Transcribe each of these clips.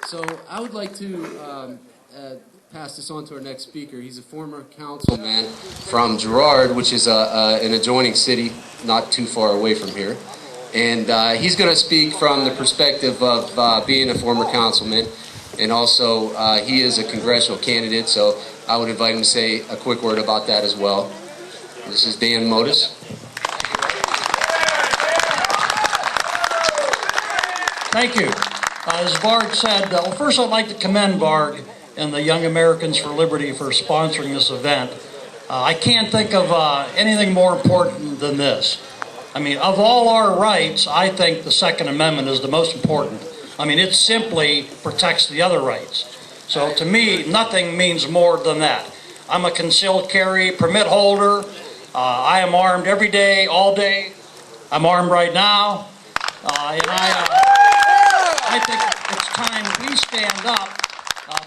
So I would like to pass this on to our next speaker. He's a former councilman from Girard, which is an adjoining city not too far away from here. And he's going to speak from the perspective of being a former councilman, and also he is a congressional candidate, so I would invite him to say a quick word about that as well. This is Dan Modis. Thank you. As Varg said, well, first I'd like to commend Varg and the Young Americans for Liberty for sponsoring this event. I can't think of anything more important than this. I mean, of all our rights, I think the Second Amendment is the most important. I mean, it simply protects the other rights. So to me, nothing means more than that. I'm a concealed carry permit holder. I am armed every day, all day. I'm armed right now. And I think it's time we stand up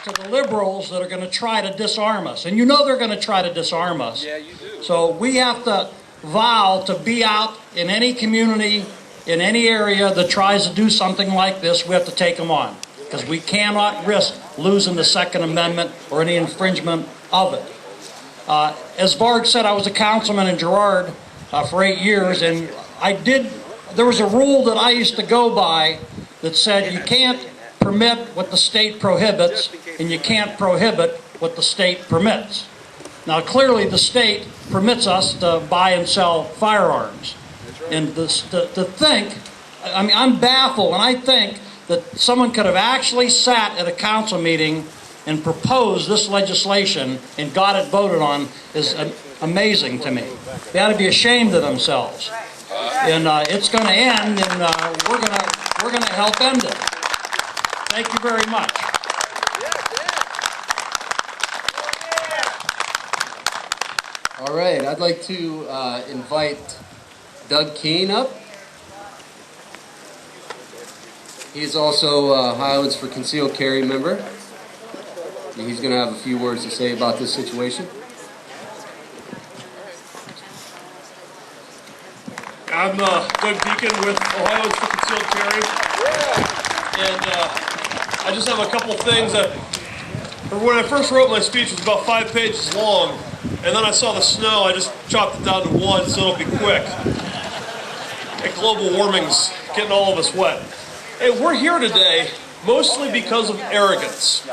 to the liberals that are going to try to disarm us. And you know they're going to try to disarm us. Yeah, you do. So we have to vow to be out in any community, in any area that tries to do something like this. We have to take them on, because we cannot risk losing the Second Amendment or any infringement of it. As Varg said, I was a councilman in Girard for 8 years, and there was a rule that I used to go by that said you can't permit what the state prohibits, and you can't prohibit what the state permits. Now, clearly, the state permits us to buy and sell firearms. And to think, I mean, I'm baffled, and I think that someone could have actually sat at a council meeting and proposed this legislation and got it voted on is amazing to me. They ought to be ashamed of themselves. And it's going to end, and we're going to help end it. Thank you very much. All right, I'd like to invite Doug Keene up. He is also Ohioans For Concealed Carry member. And he's going to have a few words to say about this situation. I'm Doug Deacon with Ohioans For Concealed Carry. And I just have a couple of things that, when I first wrote my speech, it was about 5 pages long. And then I saw the snow, I just chopped it down to one so it'll be quick. And global warming's getting all of us wet. Hey, we're here today mostly because of arrogance.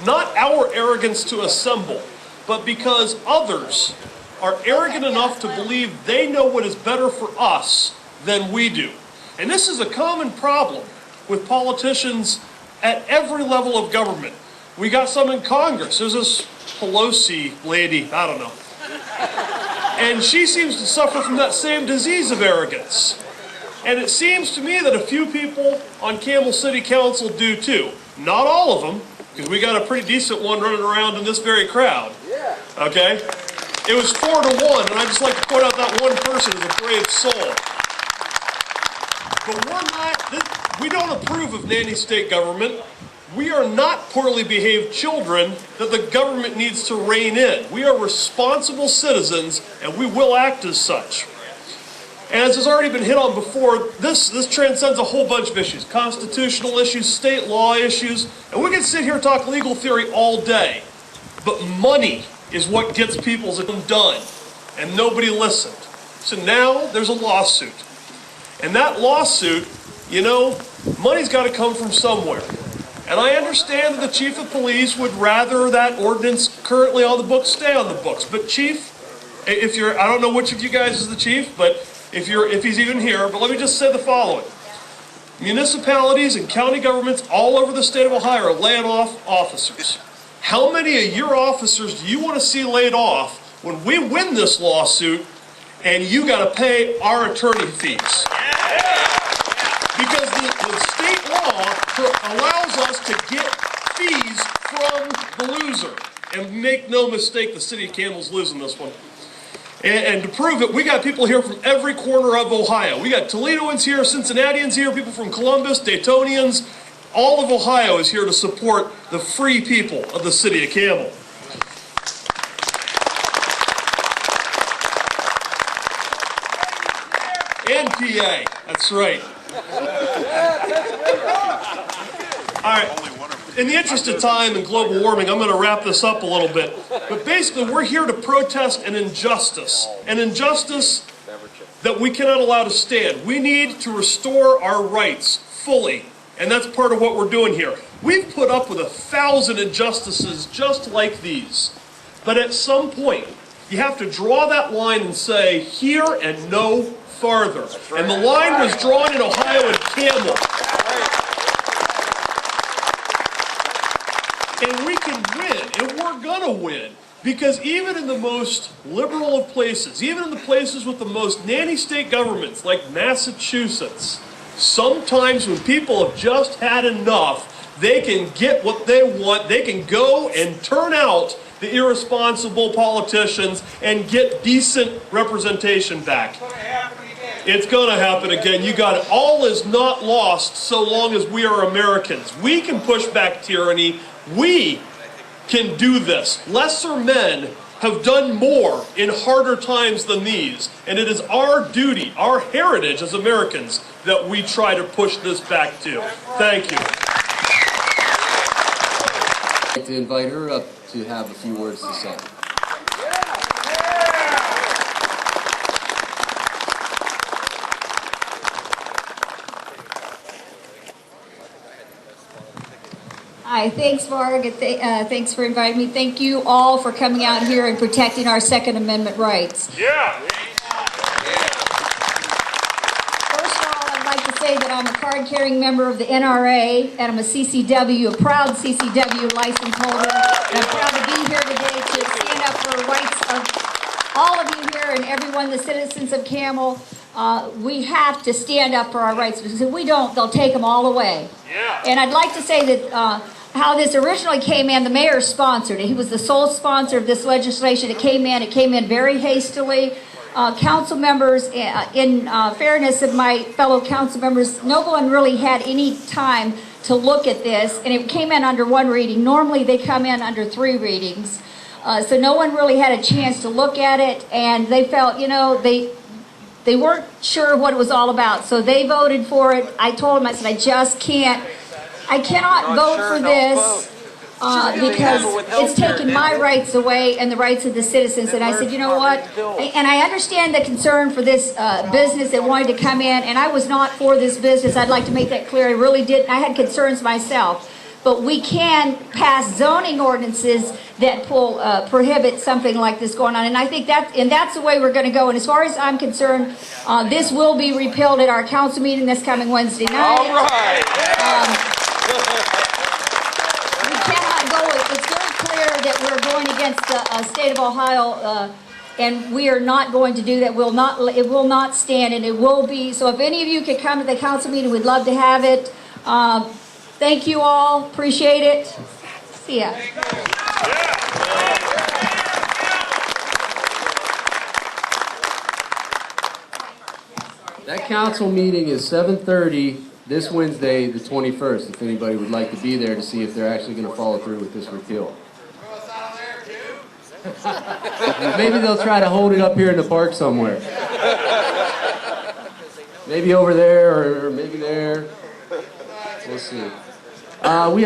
Not our arrogance to assemble, but because others are arrogant enough to believe they know what is better for us than we do. And this is a common problem with politicians at every level of government. We got some in Congress. There's this Pelosi lady, I don't know. And she seems to suffer from that same disease of arrogance. And it seems to me that a few people on Campbell City Council do too. Not all of them, because we got a pretty decent one running around in this very crowd. Okay? It was 4-1, and I'd just like to point out that one person is a brave soul. But we don't approve of nanny state government. We are not poorly behaved children that the government needs to rein in. We are responsible citizens, and we will act as such. And as has already been hit on before, this transcends a whole bunch of issues. Constitutional issues, state law issues, and we can sit here and talk legal theory all day. But money is what gets people's done, and nobody listened. So now there's a lawsuit. And that lawsuit, you know, money's got to come from somewhere. And I understand that the chief of police would rather that ordinance currently on the books stay on the books. But chief, I don't know which of you guys is the chief, but if he's even here, but let me just say the following. Municipalities and county governments all over the state of Ohio are laying off officers. How many of your officers do you want to see laid off when we win this lawsuit and you got to pay our attorney fees? Because the state law allows us to get fees from the loser. And make no mistake, the city of Campbell's losing this one. And to prove it, we got people here from every corner of Ohio. We got Toledoans here, Cincinnatians here, people from Columbus, Daytonians. All of Ohio is here to support the free people of the city of Campbell. And PA, that's right. All right. in the interest of time and global warming, I'm going to wrap this up a little bit. But basically, we're here to protest an injustice that we cannot allow to stand. We need to restore our rights fully, and that's part of what we're doing here. We've put up with 1,000 injustices just like these. But at some point, you have to draw that line and say, here and no farther. And the line was drawn in Ohio and Cambell. And we can win, and we're gonna win. Because even in the most liberal of places, even in the places with the most nanny state governments like Massachusetts, sometimes when people have just had enough, they can get what they want. They can go and turn out the irresponsible politicians and get decent representation back. It's going to happen again. You got it. All is not lost so long as we are Americans. We can push back tyranny. We can do this. Lesser men have done more in harder times than these, and it is our duty, our heritage as Americans, that we try to push this back to. Thank you. I'd like to invite her up to have a few words to say. Hi, thanks, Varg. Thanks for inviting me. Thank you all for coming out here and protecting our Second Amendment rights. Yeah. First of all, I'd like to say that I'm a card-carrying member of the NRA, and I'm a CCW, a proud CCW license holder. And I'm proud to be here today to stand up for the rights of all of you here and everyone, the citizens of Campbell. We have to stand up for our rights, because if we don't, they'll take them all away. Yeah. And I'd like to say that how this originally came in, the mayor sponsored it. He was the sole sponsor of this legislation. It came in very hastily. Council members, in fairness of my fellow council members, no one really had any time to look at this, and it came in under one reading. Normally they come in under 3 readings. So no one really had a chance to look at it, and they felt, you know, they weren't sure what it was all about, so they voted for it. I told them, I said, I cannot vote for this because it's taken my rights away and the rights of the citizens. And I said, you know what? And I understand the concern for this business that wanted to come in, and I was not for this business. I'd like to make that clear. I really didn't. I had concerns myself. But we can pass zoning ordinances that prohibit something like this going on. And I think that's the way we're going to go. And as far as I'm concerned, this will be repealed at our council meeting this coming Wednesday night. All right. We cannot go. It's very clear that we're going against the state of Ohio, and we are not going to do that. It will not stand, and it will be. So if any of you could come to the council meeting, we'd love to have it. Thank you all. Appreciate it. See ya. That council meeting is 7:30 this Wednesday, the 21st, if anybody would like to be there to see if they're actually going to follow through with this repeal. Maybe they'll try to hold it up here in the park somewhere. Maybe over there, or maybe there. We'll see. We